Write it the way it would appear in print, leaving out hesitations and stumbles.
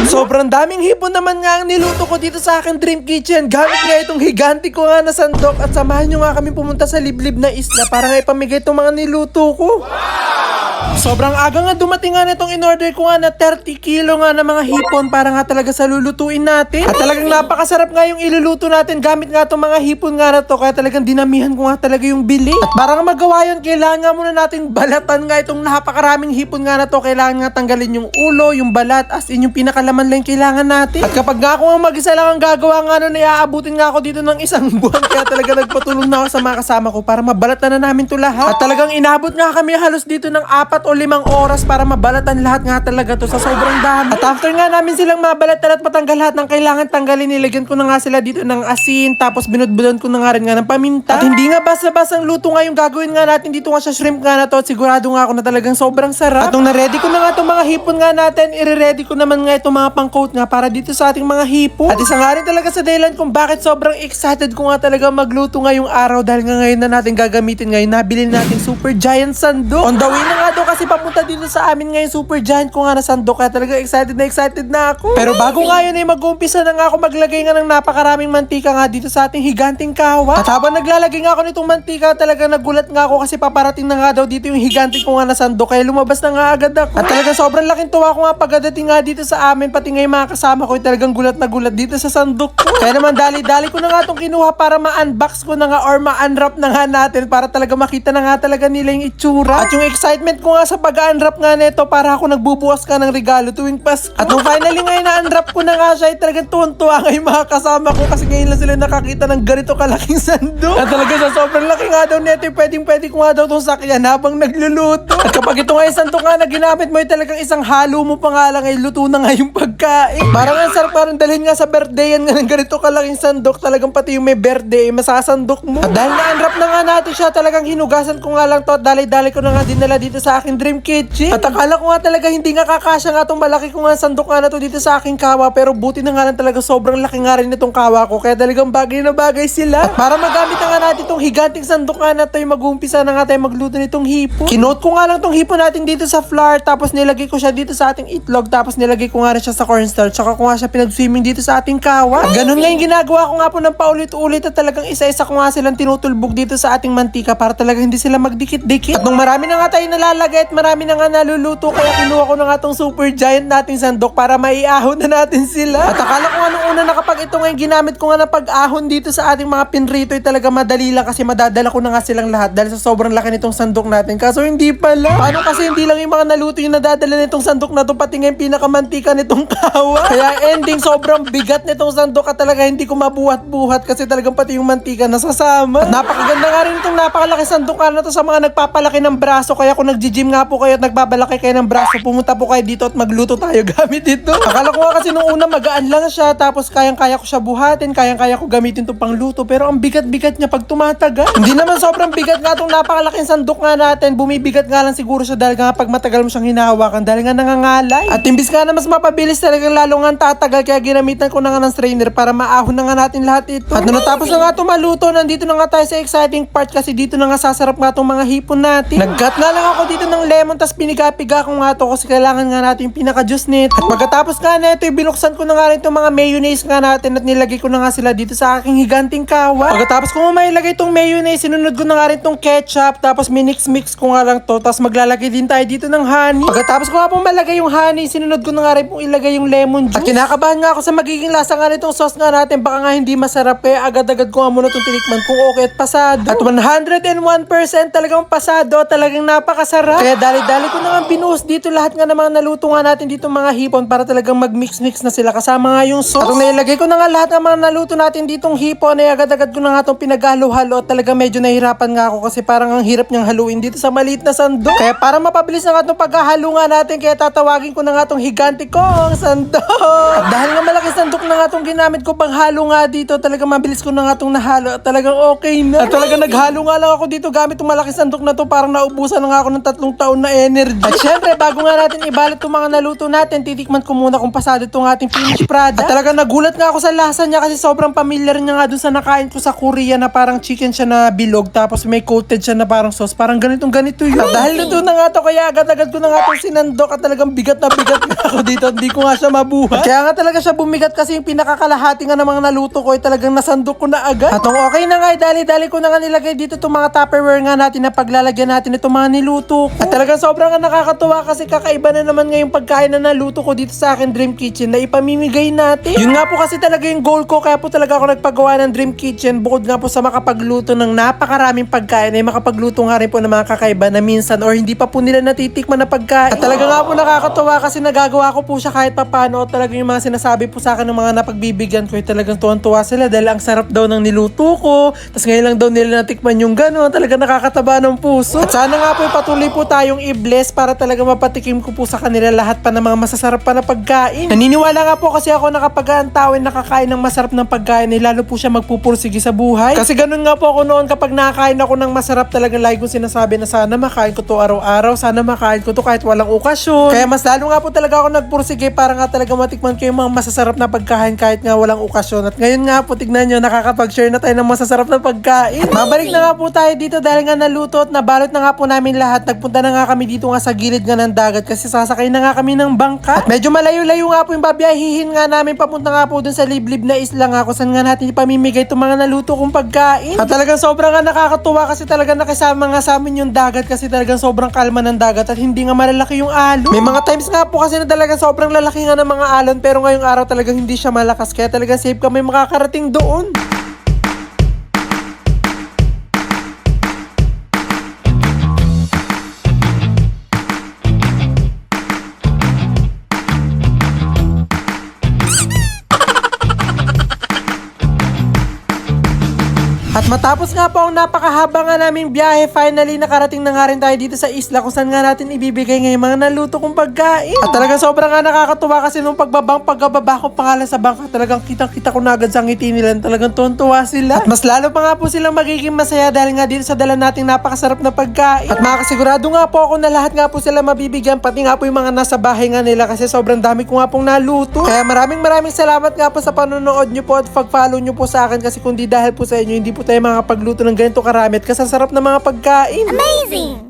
Sobrang daming hipon naman nga ang niluto ko dito sa aking dream kitchen. Gamit nga itong higanti ko nga na sandok. At samahan nyo nga kami pumunta sa liblib na isla para nga ipamigay itong mga niluto ko. Sobrang aga nga dumating nga nitong in-order ko nga na 30 kilo nga na mga hipon para nga talaga sa lulutuin natin. At talagang napakasarap nga yung iluluto natin gamit nga itong mga hipon nga na to. Kaya talagang dinamihan ko nga talaga yung bili. At para nga magawa yun, kailangan nga muna nating balatan nga itong napakaraming hipon nga na to. Kailangan nga tanggalin yung ulo, yung balat, as in yung pinakalaman lang kailangan natin. At kapag nga ako nga mag-isa lang ang gagawa nga nun, iaabutin nga ako dito ng isang buwan. Kaya talaga nagpatulong na ako sa mga kasama ko para mabalatan na namin to lahat. At talagang inabot nga kami halos dito ng 4 o 5 oras para mabalatan lahat nga talaga to sa sobrang dami. At after nga namin silang mabalatan at matanggal lahat ng kailangan tanggalin, nilagyan ko na nga sila dito ng asin, tapos binudbudan ko na nga rin nga ng paminta. At hindi nga basta-basta ang luto nga yung gagawin nga natin dito nga sa shrimp nga na to. At sigurado nga ako na talagang sobrang sarap. At nung na-ready ko na nga itong mga hipon nga natin, i-ready ko naman nga itong mga pang-coat nga para dito sa ating mga hipon. At isa nga rin talaga sa dahilan kung bakit sobrang excited ko nga talaga magluto ngayong araw dahil nga ngayon na natin gagamitin ngayon. Nabili natin super giant sandok. On the way na nga daw kasi papunta dito sa amin ngayon super giant ko nga na sandok. Kaya talaga excited na ako. Pero bago nga yun ay mag-uumpisa na nga ako maglagay nga ng napakaraming mantika nga dito sa ating higanting kawa. At habang naglalagay nga ako nitong mantika, talaga nagulat nga ako kasi paparating na nga daw dito yung higanting ko nga na sandok. Kaya lumabas na nga agad ako. At talaga sobrang laking tuwa ko nga pagdating nga dito sa amin. Pati nga yung mga kasama ko ay talagang gulat na gulat dito sa sandok ko. Kaya naman dali-dali ko na nga itong kinuha para ma-unbox ko na nga or ma-unwrap na nga natin para talaga makita na nga talaga nila yung itsura. At yung excitement ko nga sa pag-unwrap nga nito para ako nagbubukas ka ng regalo tuwing Pasko. At nung finally ngayon na-unwrap ko na nga siya ay talagang tuwan-tuwa nga yung mga kasama ko kasi ngayon lang sila nakakita ng ganito kalaking sandok. At talaga sa sobrang laki nga daw nito pwedeng-pwede ko nga daw itong sakyan habang nagluluto. At kapag ito nga yung sandok nga na ginamit mo ay talagang isang halo mo pa nga lang ay luto na nga yung pagkain. Parang ang sarap parang dalhin nga sa birthday yan nga ng ganito kalaking sandok. Talagang pati yung may birthday masasandok mo. At dahil na-unwrap na nga natin siya talagang hinugasan ko nga lang to at dali-dali ko na nga dinala dito sa aking dream kitchen. At akala ko nga talaga hindi nga kakasya nga itong malaki ko nga sandok nga na to dito sa aking kawa. Pero buti na nga lang talaga sobrang laki nga rin itong kawa ko. Kaya talagang bagay na bagay sila. At para magamit na nga natin itong higanting sandok nga na to, yung mag-uumpisa na nga tayo magluto nitong hipon. Kinote ko nga lang itong hipon natin dito sa flour. Tapos nilagay ko siya dito sa ating itlog. Tapos nilagay ko nga rin siya sa cornstarch. Tsaka ko nga siya pinag-swimming dito sa ating kawa. At ganun nga yung ginagawa ko nga po ng paulit-ulit. At talagang isa-isa ko nga silang tinutulbog dito sa ating mantika para talaga hindi sila magdikit-dikit. At nung marami na nga tayo nalalagay at marami na nga naluluto, kaya kinuha ko na nga itong super giant nating sandok para maiahon na natin sila. At akala ko nga nung una na kapag ito nga yung ginamit ko nga na pag-ahon dito sa ating mga pinrito ay talaga madali lang kasi madadala ko na nga silang lahat dahil sa sobrang laki nitong sandok natin. Kaso hindi pala. Paano kasi hindi lang yung mga naluto yung nadadala nitong sandok na to, pati nga yung pinakamantika nitong kawa. Kaya ending sobrang bigat nitong sandok at talaga hindi ko mabuhat-buhat kasi talagang pati yung mantika nasasama. At napakaganda nga rin itong napakalaki sandok na to sa mga nagpapalaki ng braso. Kaya kung nag-gym nga po kayo at nagbabalaki kayo ng braso, pumunta po kayo dito at magluto tayo gamit ito. Akala ko nga kasi nung una magaan lang siya, tapos kayang-kaya ko siya buhatin, kayang-kaya ko gamitin itong pangluto. Pero ang bigat-bigat niya pag tumatagal. Hindi naman sobrang bigat nga itong napakalaking sandok nga natin. Bumibigat nga lang siguro siya dahil nga pag matagal mo siyang hinahawakan, dahil nga nangangalay. At imbis nga na mas mapabilis talagang lalo nga tatagal, kaya ginamitan ko na nga ng strainer para maahon na nga natin lahat ito. At nung natapos na nga ito maluto, nandito na nga tayo sa exciting part kasi dito na nga sasarap nga itong mga hipon natin. Nag-cut nga lang ako dito ng lemon, tas piniga-piga ko nga ito kasi kailangan nga natin yung pinaka-juice nito. At pagkatapos nga na ito, binuksan ko na nga rin itong mga mayonnaise nga natin at nilagay ko na nga sila dito sa aking higanting kawa. Pagkatapos ko nga mailagay itong mayonnaise, sinunod ko na nga rin itong ketchup, tapos minix-mix ko nga lang to, tapos maglalagay din tayo dito ng honey. Pagkatapos ko nga pong malagay yung honey, sinunod ko na nga rin pong ilagay yung lemon juice. At kinakabahan nga ako sa magiging lasa nga nitong sauce nga natin, baka nga hindi masarap, kaya agad-agad ko nga muna itong tinikman kung okay at pasado. At 101% talagang pasado, talagang napakasarap. Kaya dali-dali ko na nga binuhos dito lahat nga ng mga naluto nga natin dito mga hipon para talagang mag-mix-mix na sila kasama nga yung sauce. At nailagay ko na nga lahat ng mga naluto natin ditong hipon ay agad-agad ko na nga itong pinaghalo-halo at talagang medyo nahihirapan nga ako kasi parang ang hirap niyang haluin dito sa maliit na sandok. Kaya para mapabilis na nga itong paghahalo nga natin, kaya tatawagin ko na nga itong higanti kong sandok. At dahil nga malaki sandok na nga itong ginamit ko pang halo nga dito, talagang mabilis ko na nga itong nahalo at talagang okay na. At talagang naghalo nga lang ako dito gamit itong malaki sandok na to, parang naubusan na nga ako ng 3 taon na energy. At syempre, bago nga natin ibalot itong mga naluto natin, titikman ko muna kung pasado itong ating finished product. At talagang nagulat nga ako sa lasa niya kasi sobrang familiar niya nga dun sa nakain ko sa Korea na parang chicken siya na bilog tapos may coated siya na parang sauce. Parang ganito yun. At dahil luto na nga to, kaya agad-agad ko na nga itong sinandok at talagang bigat na ako dito. Hindi ko nga siya mabuhat. At kaya nga talaga siya bumigat kasi yung pinakakalahati nga ng mga naluto ko ay talagang nasandok ko na agad. At kung okay na nga, dali-dali ko na nga nilagay dito itong mga Tupperware nga natin na paglalagyan natin itong mga niluto ko. At talagang sobrang nga nakakatuwa kasi kakaiba na naman ngayong pagkain na naluto ko dito sa akin Dream Kitchen na ipamimigay natin. Yun nga po kasi talaga yung goal ko, kaya po talaga ako nagpagawa ng Dream Kitchen. Bukod nga po sa makapagluto ng napakaraming pagkain ay makapagluto nga rin po ng mga kakaiba na minsan or hindi pa po nila natitikman na pagkain. At talaga nga po nakakatuwa kasi nagagawa ko po siya kahit papano. At talagang yung mga sinasabi po sa akin ng mga napagbibigyan ko ay talagang tuwan-tuwa sila dahil ang sarap daw ng niluto ko. Tapos ngayon lang daw nila natikman yung gano'n. Talagang nakakataba ng puso. At sana nga po patuloy po tayong i-bless para talaga mapatikim ko po sa kanila lahat pa ng mga masasarap pa na pagkain. Naniniwala nga po kasi ako na kapag ang tao ay nakakain ng masarap ng pagkain ay lalo po siya magpupursige sa buhay. Kasi ganun nga po ako noon kapag nakakain ako ng masarap, talagang lagi kong sinasabi na sana makain ko to araw-araw, sana makain ko to kahit walang okasyon. Kaya mas lalo nga po talaga ako nagpursige para nga talaga matikman ko yung mga masasarap na pagkain kahit nga walang okasyon. At ngayon nga po, tignan nyo, nakakapag-share na tayo ng masasarap na pagkain. At mabalik na nga po tayo dito dahil nga naluto at nabalot na nga po namin lahat. Nagpunta na nga kami dito nga sa gilid nga ng dagat kasi sasakay na nga kami ng bangka. At medyo malayo-layo nga po yung babiyahihin nga namin papunta nga po dun sa liblib na isla nga kung saan nga natin ipamimigay itong mga naluto kong pagkain. At talagang sobrang nga nakakatuwa kasi talagang nakisama nga sa amin yung dagat kasi talagang sobrang kalma ng dagat at hindi nga malalaki yung alon. May mga times nga po kasi na talagang sobrang lalaki nga ng mga alon pero ngayong araw talagang hindi siya malakas kaya talagang safe kami makakarating doon. At matapos nga po ang napakahaba nga naming biyahe, finally nakarating na nga rin tayo dito sa isla kung saan nga natin ibibigay ngayong mga naluto kong pagkain. At talagang sobrang nga nakakatuwa kasi nung pagbaba ko pangalan sa bangka, talagang kitang-kita ko na agad sa ngiti nila, talagang tuwan-tuwa sila. At mas lalo pa nga po silang magiging masaya dahil nga dito sa dala nating napakasarap na pagkain. At makakasigurado nga po ako na lahat nga po sila mabibigyan, pati nga po yung mga nasa bahay nga nila kasi sobrang dami ko nga pong naluto. Kaya maraming salamat nga po sa panonood nyo po at pag-follow nyo po sa akin kasi kung di dahil po sa inyo, hindi po tayo makapagluto ng ganito karami at kasasarap na mga pagkain. Amazing!